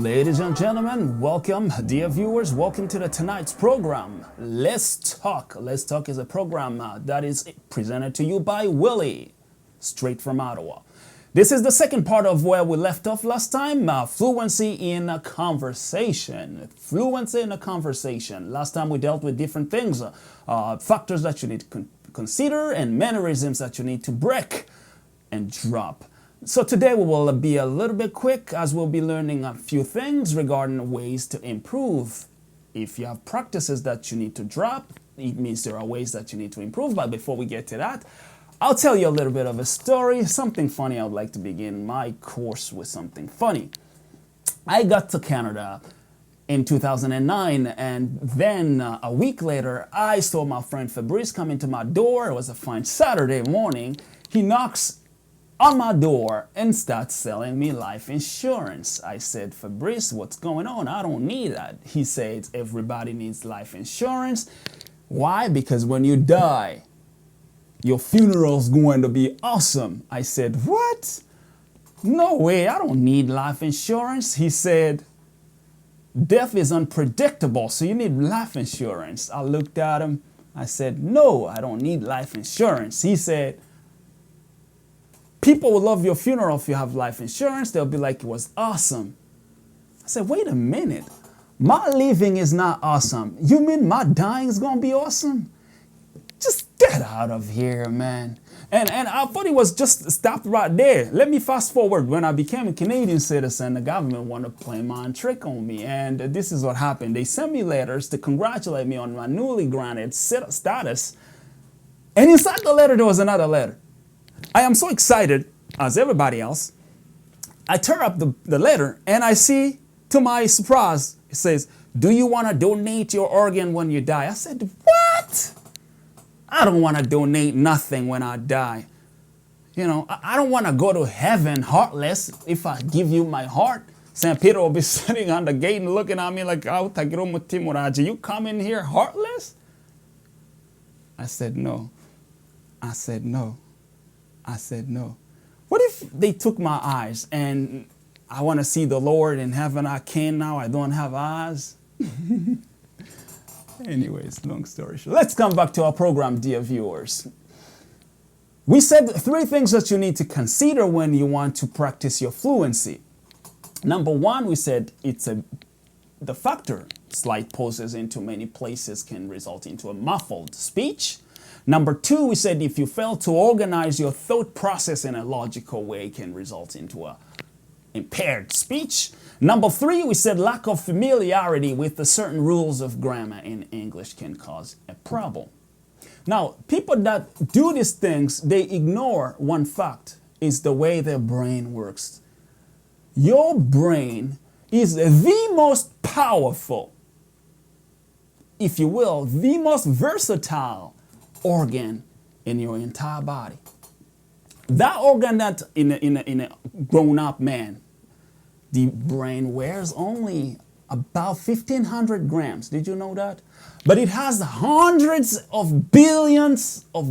Ladies and gentlemen, welcome, dear viewers. Welcome to tonight's program. Let's Talk. Let's Talk is a program that is presented to you by Willie, straight from Ottawa. This is the second part of where we left off last time. Fluency in a conversation. Fluency in a conversation. Last time we dealt with different things, factors that you need to consider, and mannerisms that you need to break and drop. So today we will be a little bit quick as we'll be learning a few things regarding ways to improve. If you have practices that you need to drop, it means there are ways that you need to improve. But before we get to that, I'll tell you a little bit of a story, something funny. I would like to begin my course with something funny. I got to Canada in 2009, and then a week later, I saw my friend Fabrice come into my door. It was a fine Saturday morning. He knocks on my door and starts selling me life insurance. I said, Fabrice, what's going on? I don't need that. He says, everybody needs life insurance. Why? Because when you die, your funeral's going to be awesome. I said, what? No way, I don't need life insurance. He said, death is unpredictable, so you need life insurance. I looked at him. I said, no, I don't need life insurance. He said, people will love your funeral if you have life insurance. They'll be like, it was awesome. I said, wait a minute. My living is not awesome. You mean my dying is going to be awesome? Just get out of here, man. And I thought he was just stopped right there. Let me fast forward. When I became a Canadian citizen, the government wanted to play mind trick on me. And this is what happened. They sent me letters to congratulate me on my newly granted status. And inside the letter, there was another letter. I am so excited, as everybody else. I tear up the letter and I see, to my surprise, it says, do you want to donate your organ when you die? I said, what? I don't want to donate nothing when I die. You know, I don't want to go to heaven heartless if I give you my heart. St. Peter will be sitting on the gate and looking at me like, you come in here heartless? I said, no. I said, no. I said, no. What if they took my eyes and I want to see the Lord in heaven? I can now. I don't have eyes. Anyways, long story short. Let's come back to our program, dear viewers. We said 3 things that you need to consider when you want to practice your fluency. Number 1, we said the factor slight pauses into many places can result into a muffled speech. Number 2, we said if you fail to organize your thought process in a logical way, it can result into a impaired speech. Number 3, we said lack of familiarity with the certain rules of grammar in English can cause a problem. Now, people that do these things, they ignore one fact, is the way their brain works. Your brain is the most powerful, if you will, the most versatile organ in your entire body. That organ that in a grown-up man, the brain weighs only about 1,500 grams. Did you know that? But it has hundreds of billions of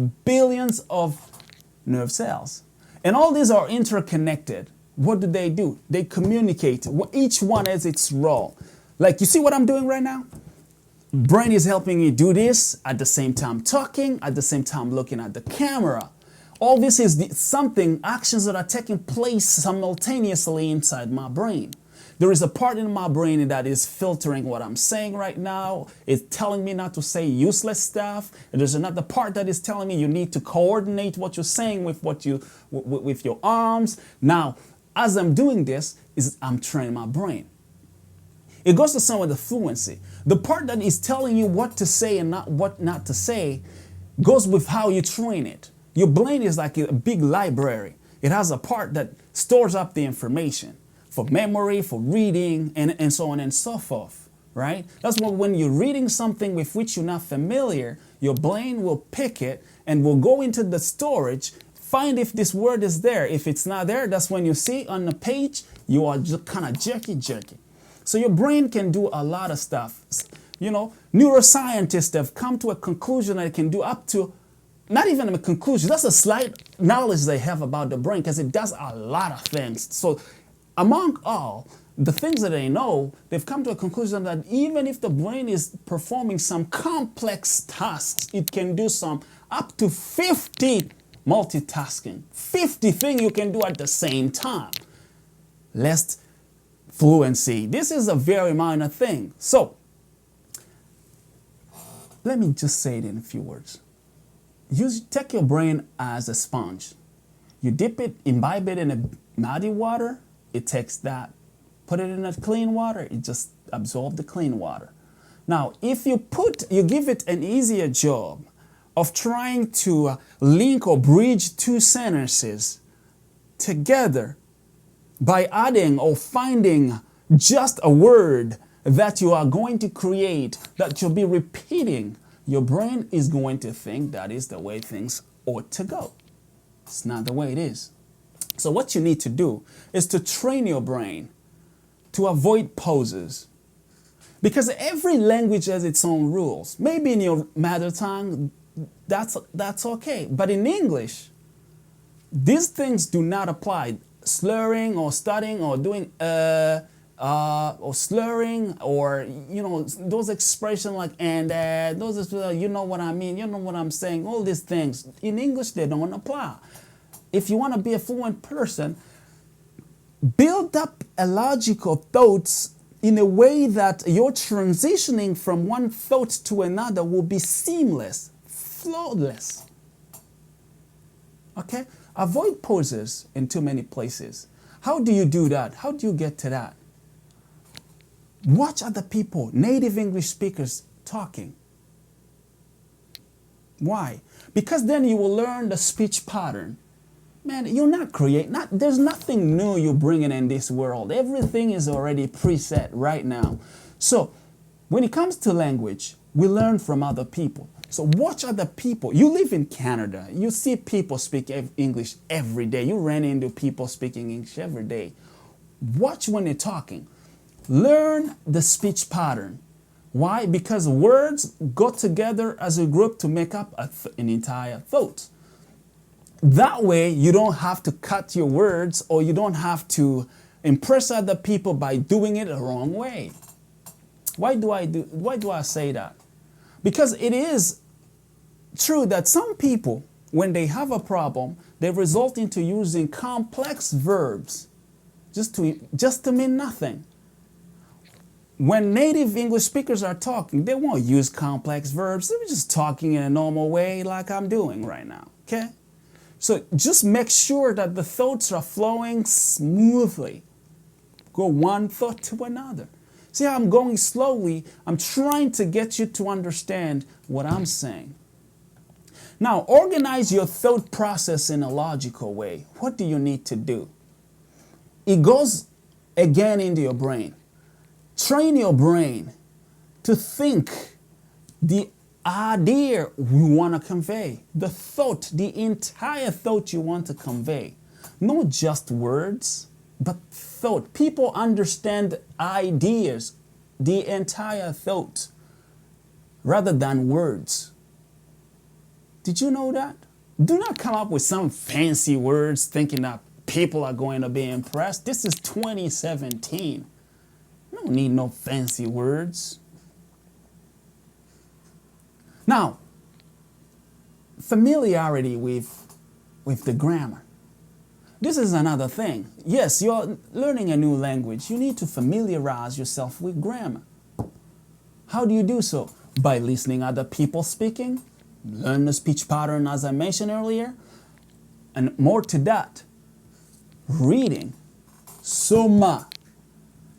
nerve cells. And all these are interconnected. What do? They communicate. Each one has its role. Like, you see what I'm doing right now? Brain is helping you do this at the same time talking, at the same time looking at the camera. All this is actions that are taking place simultaneously inside my brain. There is a part in my brain that is filtering what I'm saying right now. It's telling me not to say useless stuff. And there's another part that is telling me you need to coordinate what you're saying with with your arms. Now, as I'm doing this, I'm training my brain. It goes the same with the fluency. The part that is telling you what to say and what not to say goes with how you train it. Your brain is like a big library. It has a part that stores up the information for memory, for reading, and so on and so forth, right? That's why when you're reading something with which you're not familiar, your brain will pick it and will go into the storage, find if this word is there. If it's not there, that's when you see on the page, you are just kind of jerky. So your brain can do a lot of stuff. You know, neuroscientists have come to a conclusion that it can do up to, not even a conclusion, that's a slight knowledge they have about the brain because it does a lot of things. So among all, the things that they know, they've come to a conclusion that even if the brain is performing some complex tasks, it can do some up to 50 multitasking, 50 things you can do at the same time. Less fluency. This is a very minor thing. So, let me just say it in a few words. Take your brain as a sponge. You dip it, imbibe it in a muddy water, it takes that. Put it in a clean water, it just absorbs the clean water. Now, if you give it an easier job of trying to link or bridge two sentences together by adding or finding just a word that you are going to create, that you'll be repeating, your brain is going to think that is the way things ought to go. It's not the way it is. So what you need to do is to train your brain to avoid pauses. Because every language has its own rules. Maybe in your mother tongue, that's okay. But in English, these things do not apply. Slurring or stuttering or doing or slurring, or those expressions like and those you know what I mean, you know what I'm saying, all these things in English they don't apply. If you want to be a fluent person, build up a logical thoughts in a way that your transitioning from one thought to another will be seamless, flawless. Okay? Avoid pauses in too many places. How do you do that? How do you get to that? Watch other people, native English speakers, talking. Why? Because then you will learn the speech pattern. Man, you're not there's nothing new you're bringing in this world. Everything is already preset right now. So when it comes to language, we learn from other people. So watch other people. You live in Canada. You see people speak English every day. You run into people speaking English every day. Watch when they're talking. Learn the speech pattern. Why? Because words go together as a group to make up an entire thought. That way, you don't have to cut your words, or you don't have to impress other people by doing it the wrong way. Why do I say that? Because it is true that some people, when they have a problem, they result into using complex verbs just to mean nothing. When native English speakers are talking, they won't use complex verbs. They're just talking in a normal way like I'm doing right now, okay? So just make sure that the thoughts are flowing smoothly. Go one thought to another. See how I'm going slowly? I'm trying to get you to understand what I'm saying. Now, organize your thought process in a logical way. What do you need to do? It goes again into your brain. Train your brain to think the idea you want to convey, the thought, the entire thought you want to convey. Not just words, but thought. People understand ideas, the entire thought, rather than words. Did you know that? Do not come up with some fancy words thinking that people are going to be impressed. This is 2017. You don't need no fancy words. Now, familiarity with the grammar. This is another thing. Yes, you're learning a new language. You need to familiarize yourself with grammar. How do you do so? By listening other people speaking, learn the speech pattern as I mentioned earlier, and more to that, reading. Soma.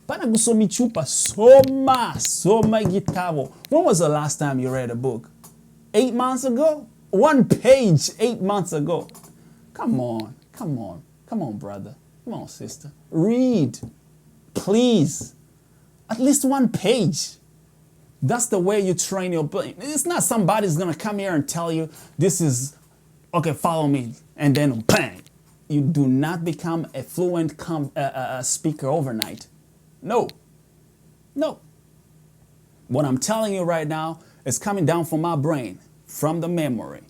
Para gusomi chupa. Soma gitabo. When was the last time you read a book? 8 months ago? One page 8 months ago. Come on, brother. Come on, sister. Read. Please. At least one page. That's the way you train your brain. It's not somebody's going to come here and tell you, this is, okay, follow me. And then bang. You do not become a fluent speaker overnight. No. What I'm telling you right now, it's coming down from my brain, from the memory.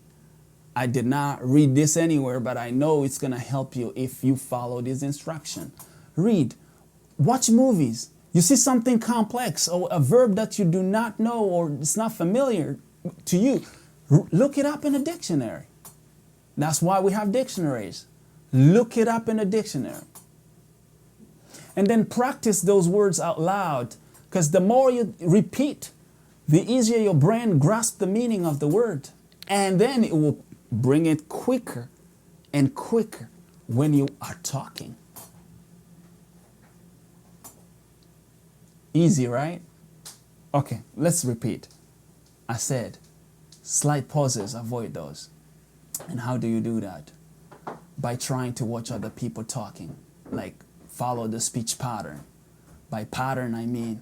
I did not read this anywhere, but I know it's going to help you if you follow this instruction. Read. Watch movies. You see something complex or a verb that you do not know or it's not familiar to you, look it up in a dictionary. That's why we have dictionaries. Look it up in a dictionary. And then practice those words out loud, because the more you repeat, the easier your brain grasps the meaning of the word. And then it will bring it quicker and quicker when you are talking. Easy, right? Okay, let's repeat. I said, slight pauses, avoid those. And how do you do that? By trying to watch other people talking, like follow the speech pattern. By pattern, I mean,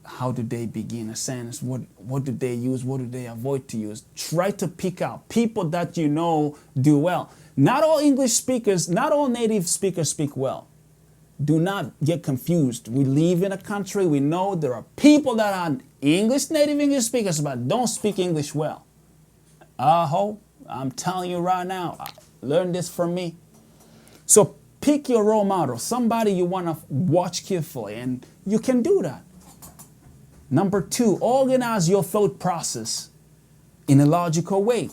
how do they begin a sentence? What do they use? What do they avoid to use? Try to pick out people that you know do well. Not all English speakers, not all native speakers speak well. Do not get confused. We live in a country, we know there are people that are native English speakers, but don't speak English well. I'm telling you right now, learn this from me. So pick your role model, somebody you want to watch carefully, and you can do that. Number 2, organize your thought process in a logical way.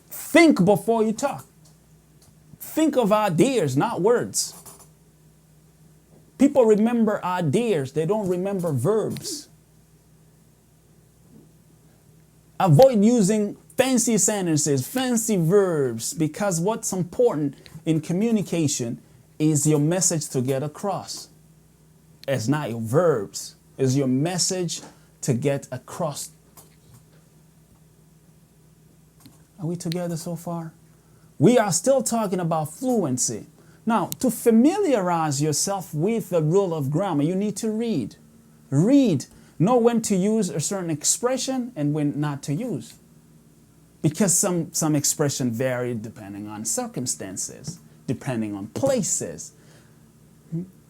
Think before you talk. Think of ideas, not words. People remember ideas, they don't remember verbs. Avoid using fancy sentences, fancy verbs, because what's important in communication is your message to get across. It's not your verbs, it's your message to get across. Are we together so far? We are still talking about fluency. Now, to familiarize yourself with the rule of grammar, you need to read. Read. Know when to use a certain expression and when not to use. Because some expression vary depending on circumstances, depending on places.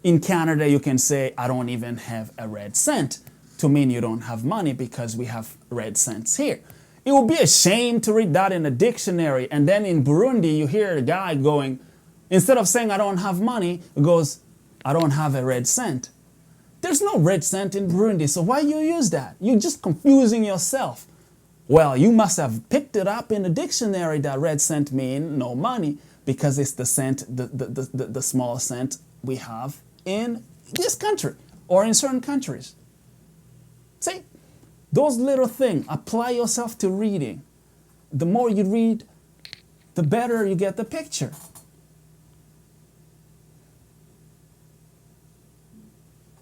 In Canada, you can say, I don't even have a red cent, to mean you don't have money because we have red cents here. It would be a shame to read that in a dictionary, and then in Burundi, you hear a guy going, instead of saying I don't have money, it goes, I don't have a red cent. There's no red cent in Burundi, so why you use that? You're just confusing yourself. Well, you must have picked it up in the dictionary that red cent mean no money, because it's the cent, the small cent we have in this country or in certain countries. See, those little things, apply yourself to reading. The more you read, the better you get the picture.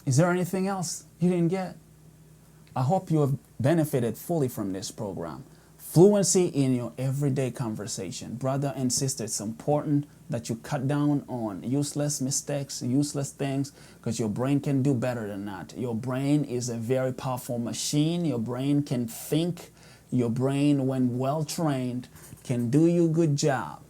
Is there anything else you didn't get? I hope you have benefited fully from this program. Fluency in your everyday conversation. Brother and sister, it's important that you cut down on useless mistakes, useless things, because your brain can do better than that. Your brain is a very powerful machine. Your brain can think. Your brain, when well trained, can do you a good job.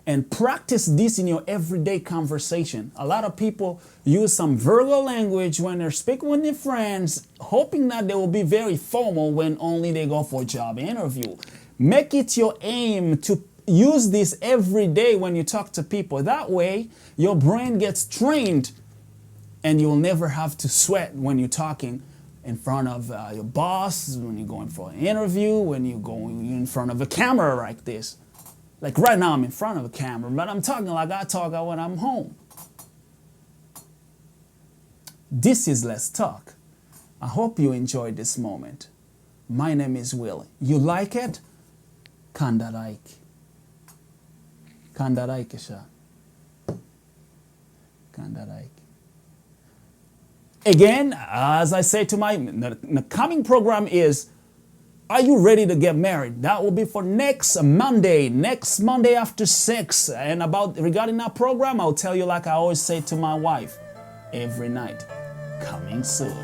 And practice this in your everyday conversation. A lot of people use some vulgar language when they're speaking with their friends, hoping that they will be very formal when only they go for a job interview. Make it your aim to use this every day when you talk to people. That way, your brain gets trained and you'll never have to sweat when you're talking in front of your boss, when you're going for an interview, when you're going in front of a camera like this. Like right now I'm in front of a camera, but I'm talking like I talk when I'm home. This is Let's Talk. I hope you enjoyed this moment. My name is Willie. You like it? Kandaraik. Kandaraik siya. Kandaraik. Again, as I say to the coming program is, are you ready to get married? That will be for next Monday after 6. And regarding that program, I'll tell you like I always say to my wife every night, coming soon.